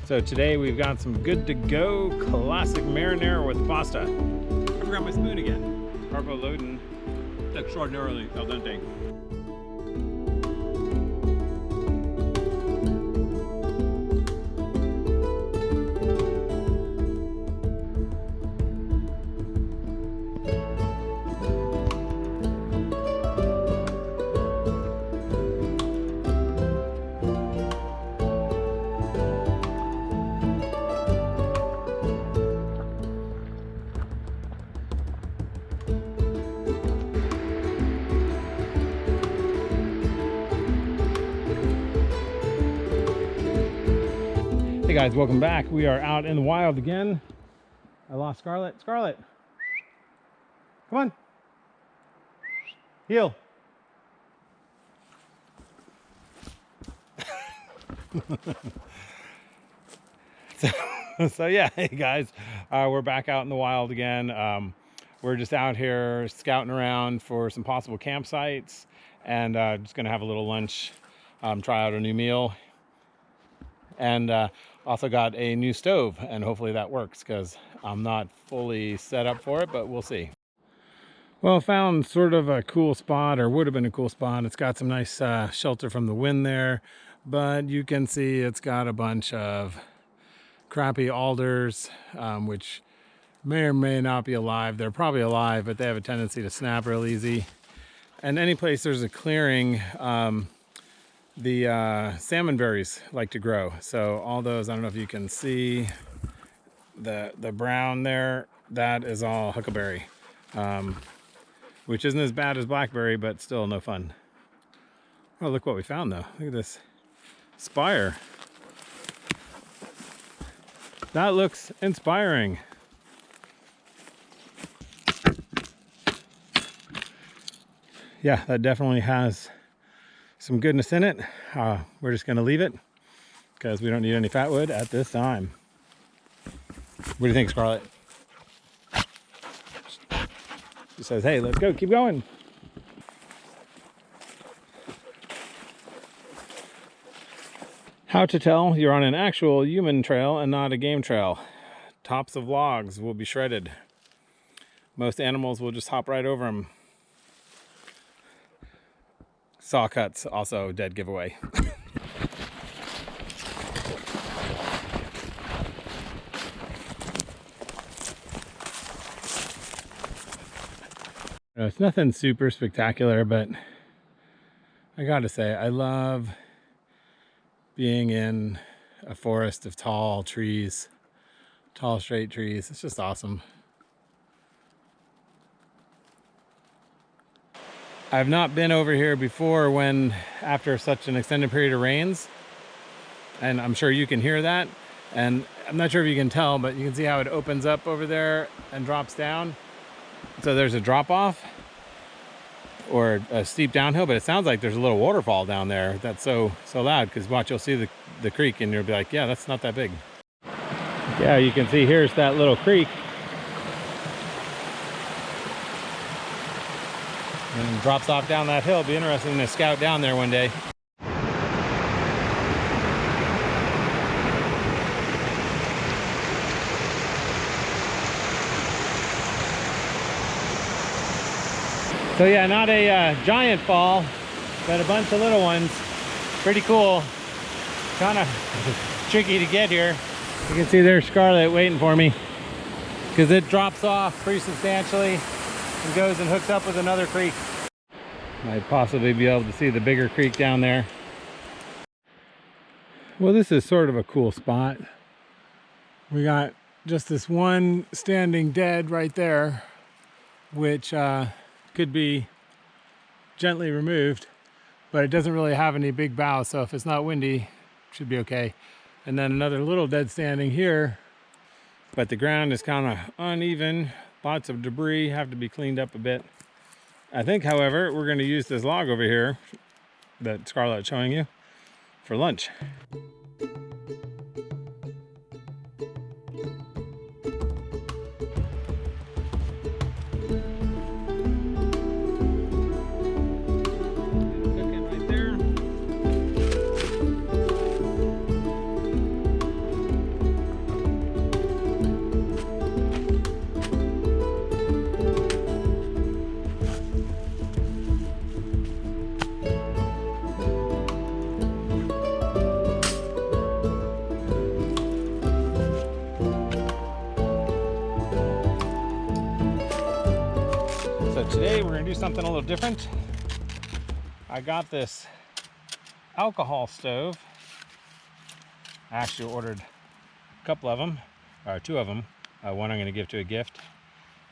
So today we've got some good to go classic marinara with pasta. I forgot my spoon again. Carbo loading. It's extraordinarily al dente. Hey guys, welcome back. We are out in the wild again. I lost Scarlet. Scarlet, come on. Heel. So yeah, hey guys, we're back out in the wild again. We're just out here scouting around for some possible campsites and just gonna have a little lunch, try out a new meal, and also got a new stove, and hopefully that works because I'm not fully set up for it, but we'll see. Well, found sort of a cool spot, or would have been a cool spot. It's got some nice shelter from the wind there, but you can see it's got a bunch of crappy alders, which may or may not be alive. They're probably alive, but they have a tendency to snap real easy. And any place there's a clearing, the salmon berries like to grow. So all those, I don't know if you can see the brown there, that is all huckleberry, which isn't as bad as blackberry, but still no fun. Oh, look what we found though. Look at this spire. That looks inspiring. Yeah, that definitely has some goodness in it. We're just going to leave it because we don't need any fat wood at this time. What do you think, Scarlet? She says, hey, let's go, keep going. How to tell you're on an actual human trail and not a game trail. Tops of logs will be shredded. Most animals will just hop right over them. Saw cuts, also dead giveaway. It's nothing super spectacular, but I gotta say, I love being in a forest of tall trees, tall straight trees. It's just awesome. I've not been over here before when after such an extended period of rains, and I'm sure you can hear that, and I'm not sure if you can tell, but you can see how it opens up over there and drops down. So there's a drop off or a steep downhill, but it sounds like there's a little waterfall down there. That's so loud, because watch, you'll see the creek and you'll be like, yeah, that's not that big. Yeah, you can see here's that little creek. And drops off down that hill. It'll be interesting to scout down there one day. So yeah, not a giant fall, but a bunch of little ones. Pretty cool. Kind of tricky to get here. You can see there's Scarlet waiting for me because it drops off pretty substantially and goes and hooks up with another creek. Might possibly be able to see the bigger creek down there. Well, this is sort of a cool spot. We got just this one standing dead right there, which could be gently removed, but it doesn't really have any big boughs, so if it's not windy, it should be okay. And then another little dead standing here, but the ground is kind of uneven. Lots of debris, have to be cleaned up a bit. I think, however, we're going to use this log over here that Scarlet's showing you for lunch. something a little different. I got this alcohol stove. I actually ordered a couple of them, or two of them. One I'm going to give to a gift,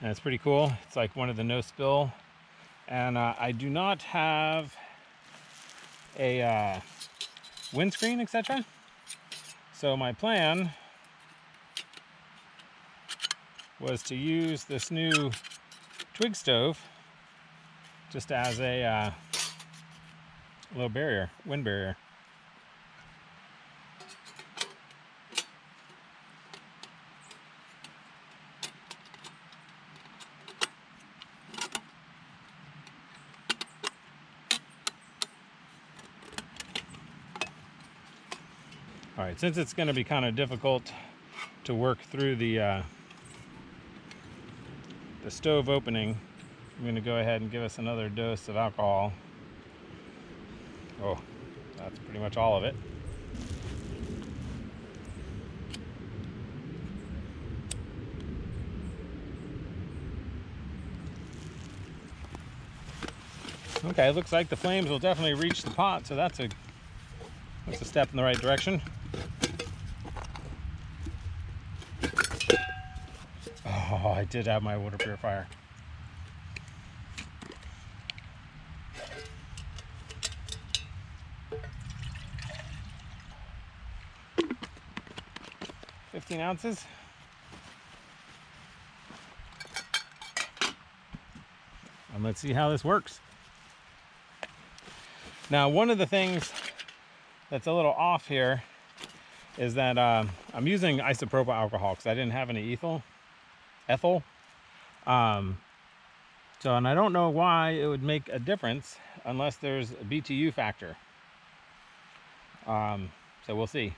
and it's pretty cool. It's like one of the no spill, and I do not have a windscreen, etc. So my plan was to use this new twig stove just as a little barrier, wind barrier. All right, since it's going to be kind of difficult to work through the stove opening, I'm going to go ahead and give us another dose of alcohol. Oh, that's pretty much all of it. Okay, it looks like the flames will definitely reach the pot, so that's a step in the right direction. Oh, I did have my water purifier. $15 ounces. And let's see how this works. Now, one of the things that's a little off here is that I'm using isopropyl alcohol because I didn't have any ethyl. And I don't know why it would make a difference unless there's a BTU factor. So we'll see.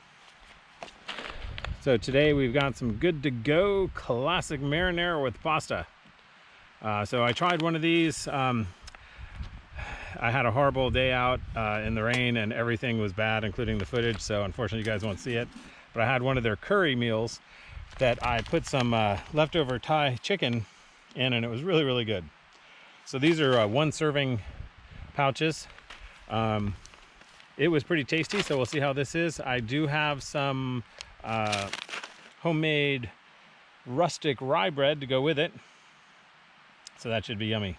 So today we've got some good to go classic marinara with pasta. So I tried one of these. I had a horrible day out in the rain and everything was bad, including the footage. So unfortunately you guys won't see it. But I had one of their curry meals that I put some leftover Thai chicken in, and it was really, really good. So these are 1 serving pouches. It was pretty tasty, so we'll see how this is. I do have some homemade rustic rye bread to go with it, so that should be yummy.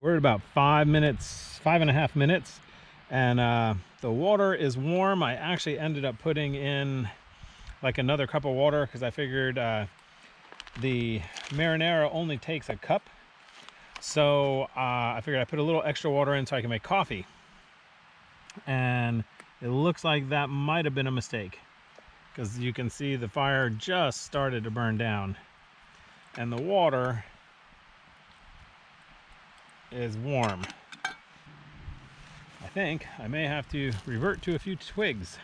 We're at about 5.5 minutes, and the water is warm. I actually ended up putting in like another cup of water because I figured the marinara only takes a cup. So I figured I'd put a little extra water in so I can make coffee. And it looks like that might have been a mistake because you can see the fire just started to burn down and the water is warm. I think I may have to revert to a few twigs.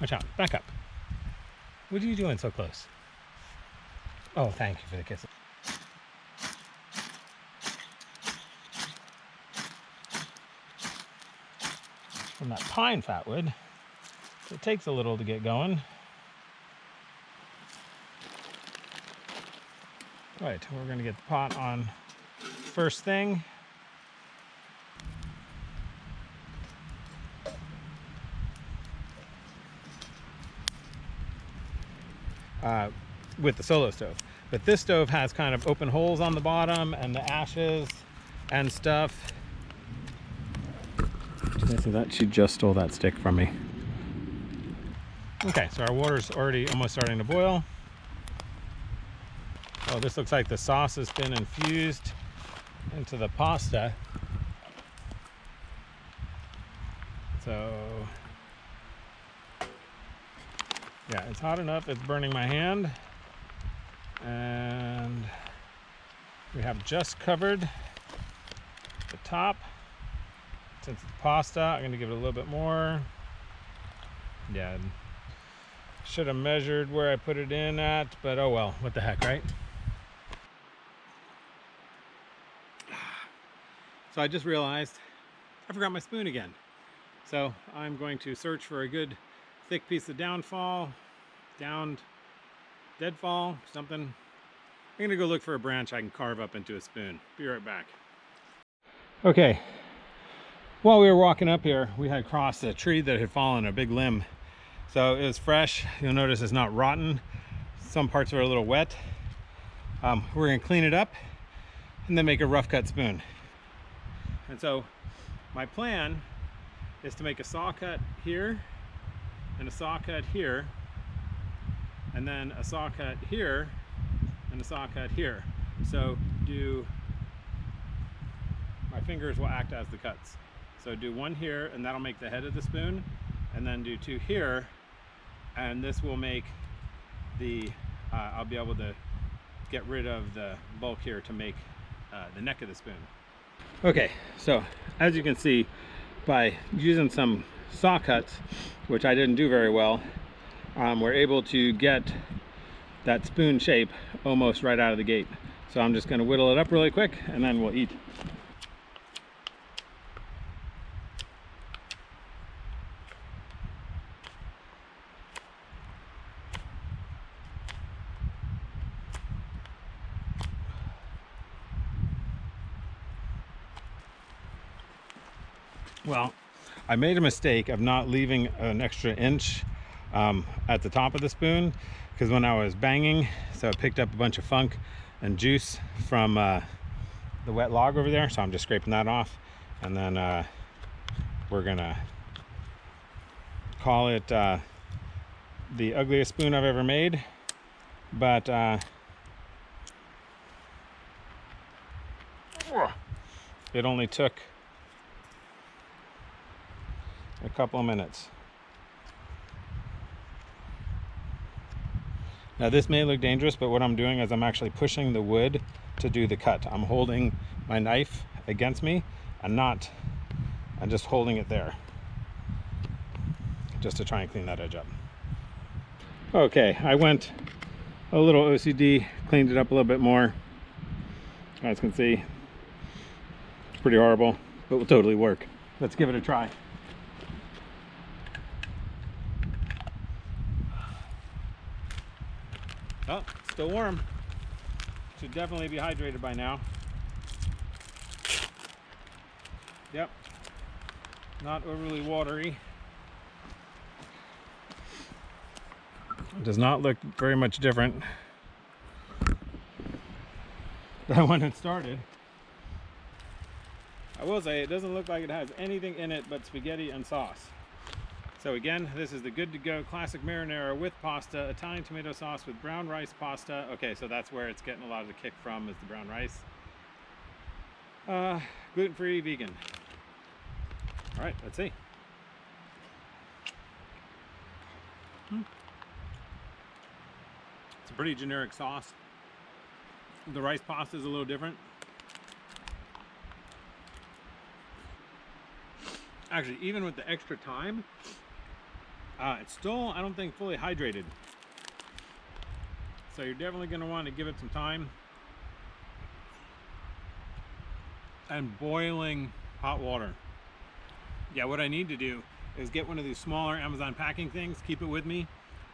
Watch out, back up. What are you doing so close? Oh, thank you for the kiss. From that pine fatwood, it takes a little to get going. Right, we're going to get the pot on first thing. With the solo stove, but this stove has kind of open holes on the bottom and the ashes and stuff. Did I see that? She just stole that stick from me. Okay, so our water's already almost starting to boil. Oh, this looks like the sauce has been infused into the pasta. So yeah, it's hot enough, it's burning my hand. And we have just covered the top. Since it's pasta, I'm going to give it a little bit more. Yeah, should have measured where I put it in at, but oh well, what the heck, right? So I just realized I forgot my spoon again. So I'm going to search for a good thick piece of deadfall, something. I'm gonna go look for a branch I can carve up into a spoon. Be right back. Okay, while we were walking up here, we had crossed a tree that had fallen, a big limb. So it was fresh. You'll notice it's not rotten. Some parts are a little wet. We're gonna clean it up and then make a rough cut spoon. And so my plan is to make a saw cut here and a saw cut here, and then a saw cut here and a saw cut here. So my fingers will act as the cuts. So do one here, and that'll make the head of the spoon, and then do two here, and this will make the, I'll be able to get rid of the bulk here to make the neck of the spoon. Okay, so as you can see, by using some saw cuts, which I didn't do very well, we're able to get that spoon shape almost right out of the gate. So I'm just going to whittle it up really quick and then we'll eat. Well, I made a mistake of not leaving an extra inch at the top of the spoon, because when I was banging, so it picked up a bunch of funk and juice from the wet log over there. So I'm just scraping that off, and then we're gonna call it the ugliest spoon I've ever made, but it only took a couple of minutes. Now this may look dangerous, but what I'm doing is I'm actually pushing the wood to do the cut. I'm holding my knife against me and I'm just holding it there just to try and clean that edge up. Okay, I went a little OCD, cleaned it up a little bit more. You guys can see it's pretty horrible, but will totally work. Let's give it a try. Oh, still warm. Should definitely be hydrated by now. Yep, not overly watery. It does not look very much different than when it started. I will say it doesn't look like it has anything in it but spaghetti and sauce. So again, this is the good to go classic marinara with pasta, Italian tomato sauce with brown rice pasta. Okay, so that's where it's getting a lot of the kick from, is the brown rice. Gluten-free, vegan. All right, let's see. It's a pretty generic sauce. The rice pasta is a little different. Actually, even with the extra time, it's still, I don't think, fully hydrated. So you're definitely going to want to give it some time. And boiling hot water. Yeah, what I need to do is get one of these smaller Amazon packing things, keep it with me.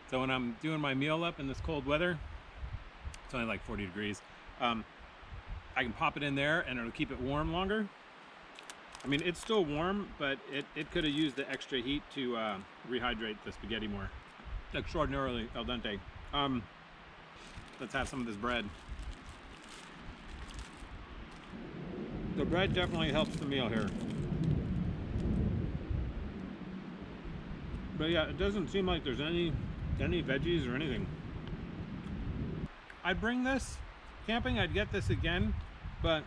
So when I'm doing my meal up in this cold weather, it's only like 40 degrees, I can pop it in there and it'll keep it warm longer. I mean, it's still warm, but it could have used the extra heat to rehydrate the spaghetti more. Extraordinarily al dente. Let's have some of this bread. The bread definitely helps the meal here. But yeah, it doesn't seem like there's any veggies or anything. I'd bring this camping, I'd get this again, but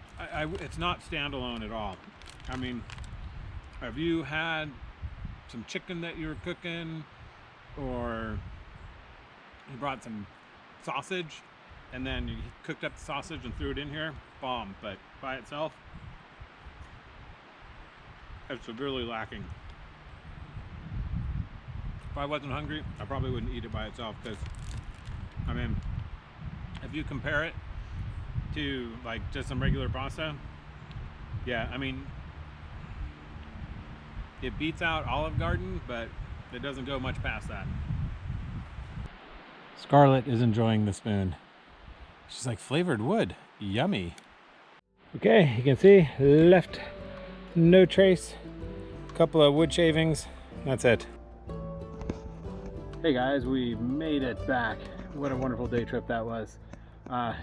it's not standalone at all. I mean, have you had some chicken that you were cooking, or you brought some sausage and then you cooked up the sausage and threw it in here? Bomb. But by itself, it's severely lacking. If I wasn't hungry, I probably wouldn't eat it by itself, because, I mean, if you compare it to like just some regular pasta, yeah, I mean, it beats out Olive Garden, but it doesn't go much past that. Scarlet is enjoying the spoon. She's like, flavored wood, yummy. Okay, you can see left No trace. A couple of wood shavings. That's it. Hey guys, we made it back. What a wonderful day trip that was. I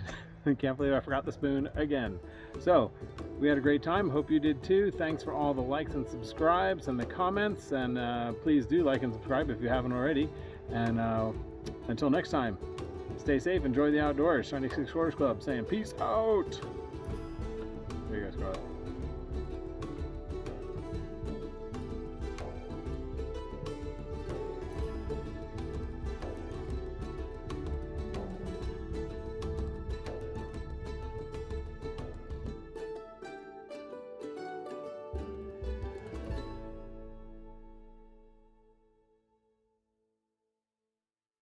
can't believe I forgot the spoon again. So we had a great time. Hope you did too. Thanks for all the likes and subscribes and the comments, and please do like and subscribe if you haven't already. And until next time, stay safe, enjoy the outdoors. Shiny Six Quarters Club saying peace out. There you go, Scarlet.